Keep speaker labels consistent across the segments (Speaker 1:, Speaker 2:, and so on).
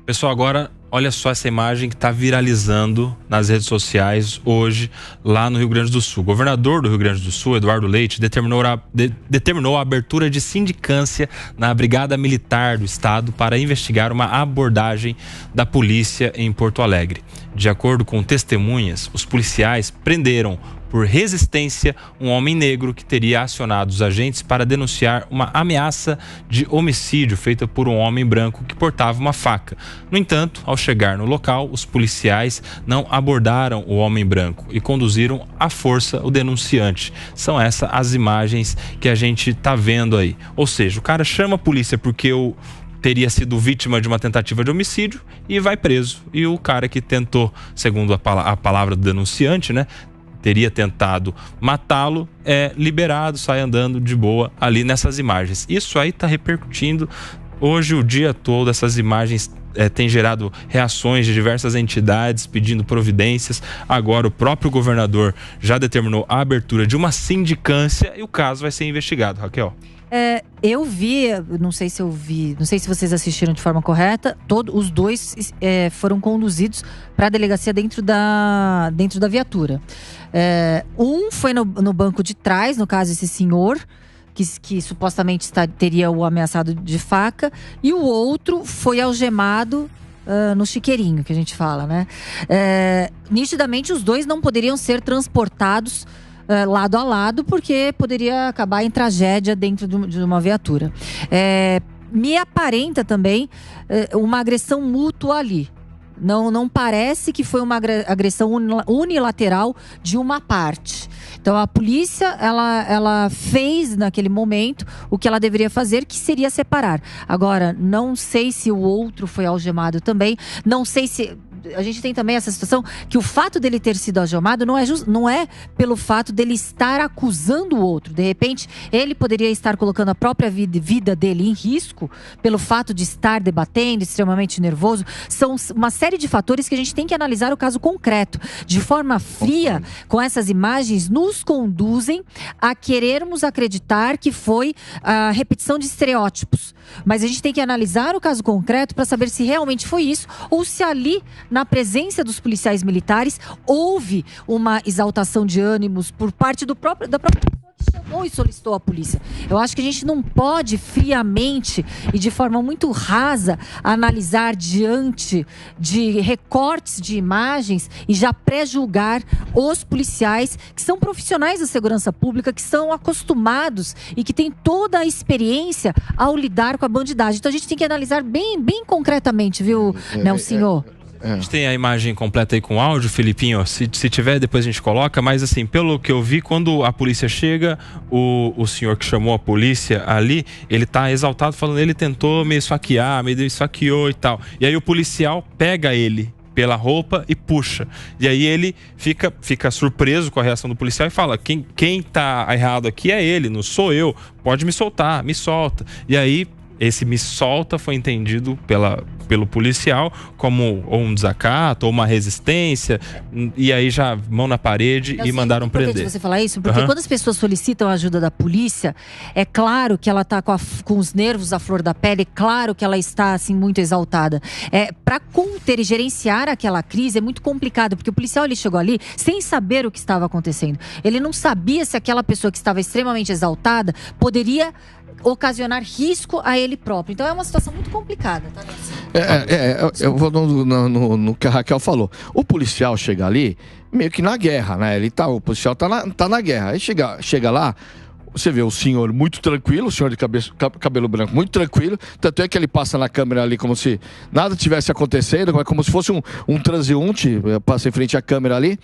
Speaker 1: Pessoal, agora olha só essa imagem que está viralizando nas redes sociais hoje lá no Rio Grande do Sul. O governador do Rio Grande do Sul, Eduardo Leite, determinou a abertura de sindicância na Brigada Militar do Estado para investigar uma abordagem da polícia em Porto Alegre. De acordo com testemunhas, os policiais prenderam por resistência um homem negro que teria acionado os agentes para denunciar uma ameaça de homicídio feita por um homem branco que portava uma faca. No entanto, ao chegar no local, os policiais não abordaram o homem branco e conduziram à força o denunciante. São essas as imagens que a gente está vendo aí. Ou seja, o cara chama a polícia porque teria sido vítima de uma tentativa de homicídio e vai preso. E o cara que tentou, segundo a palavra do denunciante, né, teria tentado matá-lo, é liberado, sai andando de boa ali nessas imagens. Isso aí está repercutindo hoje o dia todo. Essas imagens têm gerado reações de diversas entidades pedindo providências. Agora o próprio governador já determinou a abertura de uma sindicância e o caso vai ser investigado. Raquel?
Speaker 2: Eu vi, não sei se vocês assistiram de forma correta, os dois foram conduzidos para a delegacia dentro da viatura. Um foi no banco de trás, no caso esse senhor, que supostamente teria o ameaçado de faca, e o outro foi algemado no chiqueirinho, que a gente fala, né? Nitidamente os dois não poderiam ser transportados lado a lado, porque poderia acabar em tragédia dentro de uma viatura. Me aparenta também uma agressão mútua ali. Não parece que foi uma agressão unilateral de uma parte. Então a polícia, ela fez naquele momento o que ela deveria fazer, que seria separar. Agora, não sei se o outro foi algemado também, não sei se... A gente tem também essa situação que o fato dele ter sido algemado não é pelo fato dele estar acusando o outro. De repente, ele poderia estar colocando a própria vida dele em risco pelo fato de estar debatendo, extremamente nervoso. São uma série de fatores que a gente tem que analisar o caso concreto. De forma fria, com essas imagens, nos conduzem a querermos acreditar que foi a repetição de estereótipos. Mas a gente tem que analisar o caso concreto para saber se realmente foi isso ou se ali, na presença dos policiais militares, houve uma exaltação de ânimos por parte da própria pessoa que chamou e solicitou a polícia. Eu acho que a gente não pode friamente e de forma muito rasa analisar diante de recortes de imagens e já pré-julgar os policiais que são profissionais da segurança pública, que são acostumados e que têm toda a experiência ao lidar com a bandidagem. Então a gente tem que analisar bem concretamente, viu, Nelsinho?
Speaker 1: A gente tem a imagem completa aí com áudio, Felipinho. Se tiver, depois a gente coloca. Mas assim, pelo que eu vi, quando a polícia chega, o senhor que chamou a polícia ali, ele tá exaltado, falando que ele tentou me esfaquear, me esfaqueou e tal. E aí o policial pega ele pela roupa e puxa. E aí ele fica surpreso com a reação do policial e fala: quem tá errado aqui é ele, não sou eu. Pode me soltar, me solta. E aí esse me solta foi entendido pelo policial como ou um desacato ou uma resistência, e aí já mão na parede e mandaram prender. É
Speaker 2: importante você falar isso, porque quando as pessoas solicitam a ajuda da polícia, é claro que ela está com os nervos à flor da pele, é claro que ela está assim muito exaltada. Para conter e gerenciar aquela crise é muito complicado, porque o policial ele chegou ali sem saber o que estava acontecendo. Ele não sabia se aquela pessoa que estava extremamente exaltada poderia ocasionar risco a ele próprio. Então é uma situação muito complicada, tá?
Speaker 3: Eu vou no que a Raquel falou. O policial chega ali meio que na guerra, né? O policial tá na guerra. Aí chega lá, você vê o senhor muito tranquilo, o senhor de cabelo branco muito tranquilo, tanto é que ele passa na câmera ali como se nada tivesse acontecendo, como se fosse um transeunte, passa em frente à câmera ali.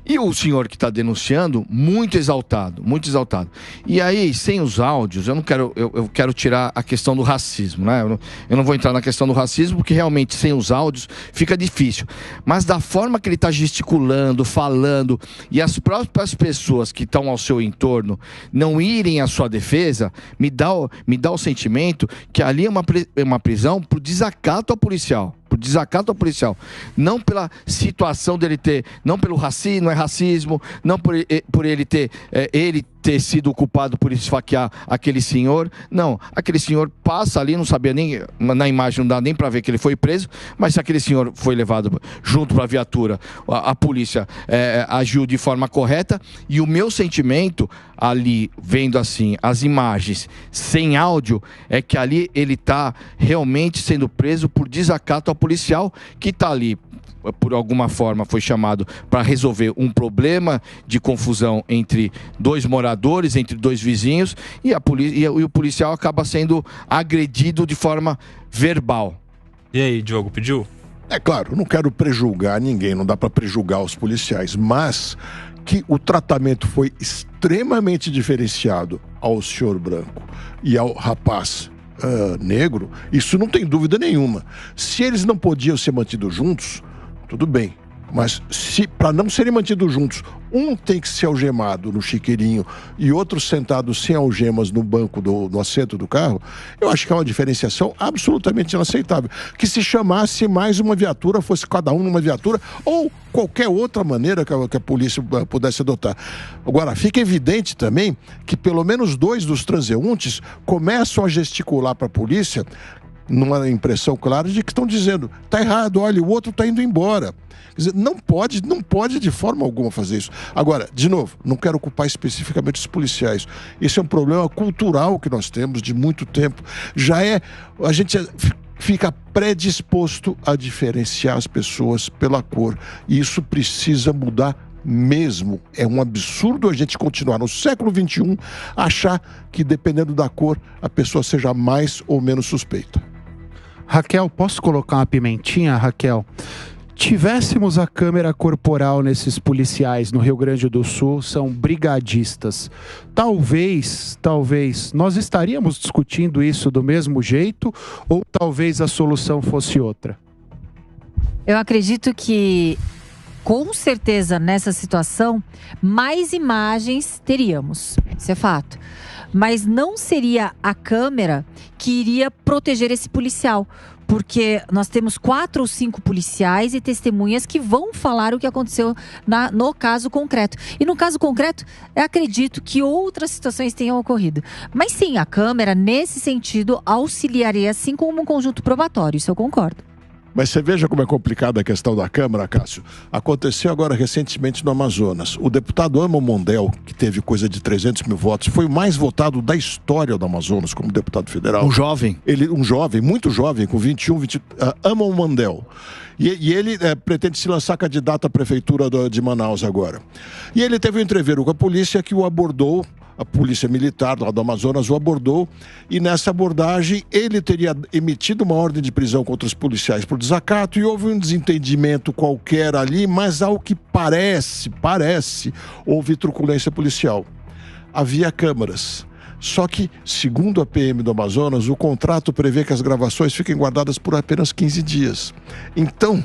Speaker 3: E o senhor que está denunciando, muito exaltado, muito exaltado. E aí, sem os áudios, eu quero tirar a questão do racismo, né? Eu não vou entrar na questão do racismo, porque realmente sem os áudios fica difícil. Mas da forma que ele está gesticulando, falando, e as próprias pessoas que estão ao seu entorno não irem à sua defesa, me dá o sentimento que ali é uma prisão por desacato ao policial. Por desacato ao policial, não pela situação dele ter, não pelo racismo, não é racismo, não por ele ter, ele ter sido culpado por esfaquear aquele senhor. Não, aquele senhor passa ali, não sabia nem, na imagem não dá nem para ver que ele foi preso, mas se aquele senhor foi levado junto para a viatura, a polícia agiu de forma correta. E o meu sentimento ali, vendo assim as imagens sem áudio, é que ali ele está realmente sendo preso por desacato ao policial que está ali, por alguma forma foi chamado para resolver um problema de confusão entre dois moradores, entre dois vizinhos, e o policial acaba sendo agredido de forma verbal.
Speaker 1: E aí, Diogo, pediu?
Speaker 4: É claro, não quero prejulgar ninguém, não dá para prejulgar os policiais, mas que o tratamento foi extremamente diferenciado ao senhor branco e ao rapaz negro, isso não tem dúvida nenhuma. Se eles não podiam ser mantidos juntos, tudo bem, mas para não serem mantidos juntos, um tem que ser algemado no chiqueirinho e outro sentado sem algemas no banco no assento do carro, eu acho que é uma diferenciação absolutamente inaceitável. Que se chamasse mais uma viatura, fosse cada um numa viatura, ou qualquer outra maneira que a polícia pudesse adotar. Agora, fica evidente também que pelo menos 2 dos transeuntes começam a gesticular para a polícia numa impressão clara de que estão dizendo, tá errado, olha, o outro tá indo embora. Quer dizer, não pode de forma alguma fazer isso. Agora, de novo, não quero culpar especificamente os policiais. Esse é um problema cultural que nós temos de muito tempo. A gente fica predisposto a diferenciar as pessoas pela cor. E isso precisa mudar mesmo. É um absurdo a gente continuar no século XXI achar que dependendo da cor a pessoa seja mais ou menos suspeita.
Speaker 5: Raquel, posso colocar uma pimentinha, Raquel? Tivéssemos a câmera corporal nesses policiais no Rio Grande do Sul, são brigadistas. Talvez, nós estaríamos discutindo isso do mesmo jeito ou talvez a solução fosse outra?
Speaker 2: Eu acredito que, com certeza, nessa situação, mais imagens teríamos. Isso é fato. Mas não seria a câmera que iria proteger esse policial. Porque nós temos 4 ou 5 policiais e testemunhas que vão falar o que aconteceu no caso concreto. E no caso concreto, eu acredito que outras situações tenham ocorrido. Mas sim, a câmera, nesse sentido, auxiliaria, assim como um conjunto probatório. Isso eu concordo.
Speaker 4: Mas você veja como é complicada a questão da Câmara, Cássio. Aconteceu agora recentemente no Amazonas. O deputado Amon Mondel, que teve coisa de 300 mil votos, foi o mais votado da história do Amazonas como deputado federal.
Speaker 3: Um jovem.
Speaker 4: Um jovem, muito jovem, com 21, Amon Mondel. E ele pretende se lançar candidato à prefeitura de Manaus agora. E ele teve um entreveiro com a polícia que o abordou. A polícia militar lá do Amazonas o abordou e nessa abordagem ele teria emitido uma ordem de prisão contra os policiais por desacato e houve um desentendimento qualquer ali, mas ao que parece, houve truculência policial. Havia câmeras. Só que, segundo a PM do Amazonas, o contrato prevê que as gravações fiquem guardadas por apenas 15 dias. Então,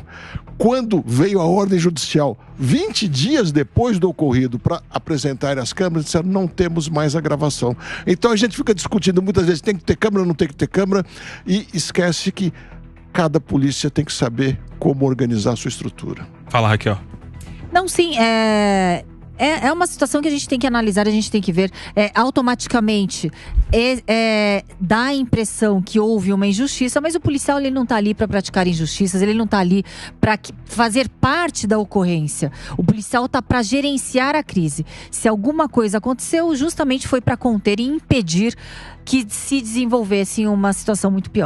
Speaker 4: quando veio a ordem judicial, 20 dias depois do ocorrido, para apresentar as câmeras, disseram, não temos mais a gravação. Então a gente fica discutindo muitas vezes, tem que ter câmera, não tem que ter câmera, e esquece que cada polícia tem que saber como organizar a sua estrutura.
Speaker 1: Fala, Raquel.
Speaker 2: Não, sim, É uma situação que a gente tem que analisar, a gente tem que ver. Automaticamente dá a impressão que houve uma injustiça, mas o policial ele não está ali para praticar injustiças, ele não está ali para fazer parte da ocorrência. O policial está para gerenciar a crise. Se alguma coisa aconteceu, justamente foi para conter e impedir que se desenvolvesse uma situação muito pior.